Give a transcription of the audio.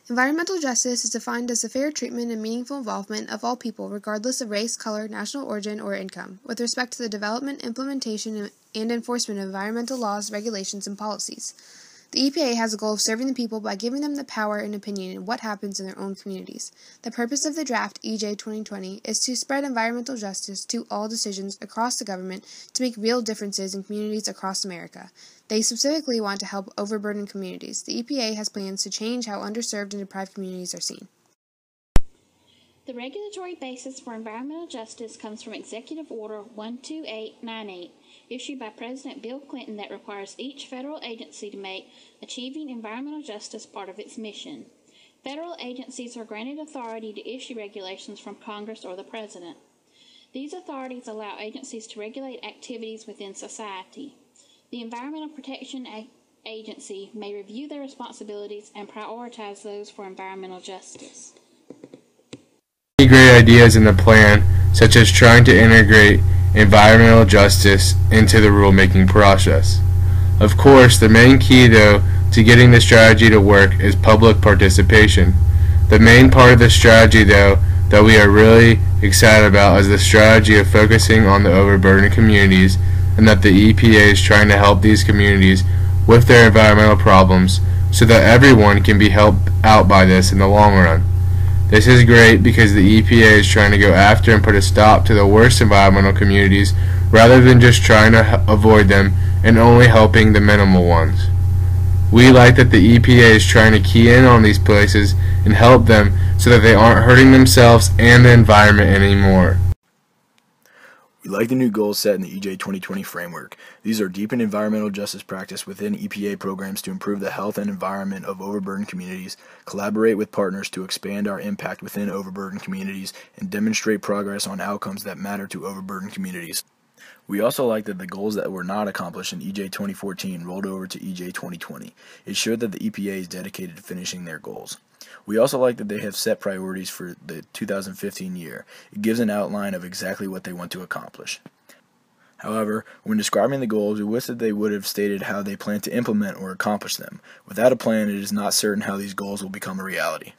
Environmental justice is defined as the fair treatment and meaningful involvement of all people, regardless of race, color, national origin, or income, with respect to the development, implementation, and enforcement of environmental laws, regulations, and policies. The EPA has a goal of serving the people by giving them the power and opinion in what happens in their own communities. The purpose of the draft EJ 2020 is to spread environmental justice to all decisions across the government to make real differences in communities across America. They specifically want to help overburdened communities. The EPA has plans to change how underserved and deprived communities are seen. The regulatory basis for environmental justice comes from Executive Order 12898, issued by President Bill Clinton, that requires each federal agency to make achieving environmental justice part of its mission. Federal agencies are granted authority to issue regulations from Congress or the President. These authorities allow agencies to regulate activities within society. The Environmental Protection Agency may review their responsibilities and prioritize those for environmental justice. Great ideas in the plan, such as trying to integrate environmental justice into the rulemaking process. Of course, the main key, though, to getting the strategy to work is public participation. The main part of the strategy, though, that we are really excited about is the strategy of focusing on the overburdened communities, and that the EPA is trying to help these communities with their environmental problems so that everyone can be helped out by this in the long run. This is great because the EPA is trying to go after and put a stop to the worst environmental communities rather than just trying to avoid them and only helping the minimal ones. We like that the EPA is trying to key in on these places and help them so that they aren't hurting themselves and the environment anymore. We like the new goals set in the EJ 2020 framework. These are deepen environmental justice practice within EPA programs to improve the health and environment of overburdened communities, collaborate with partners to expand our impact within overburdened communities, and demonstrate progress on outcomes that matter to overburdened communities. We also like that the goals that were not accomplished in EJ 2014 rolled over to EJ 2020. It showed that the EPA is dedicated to finishing their goals. We also like that they have set priorities for the 2015 year. It gives an outline of exactly what they want to accomplish. However, when describing the goals, we wish that they would have stated how they plan to implement or accomplish them. Without a plan, it is not certain how these goals will become a reality.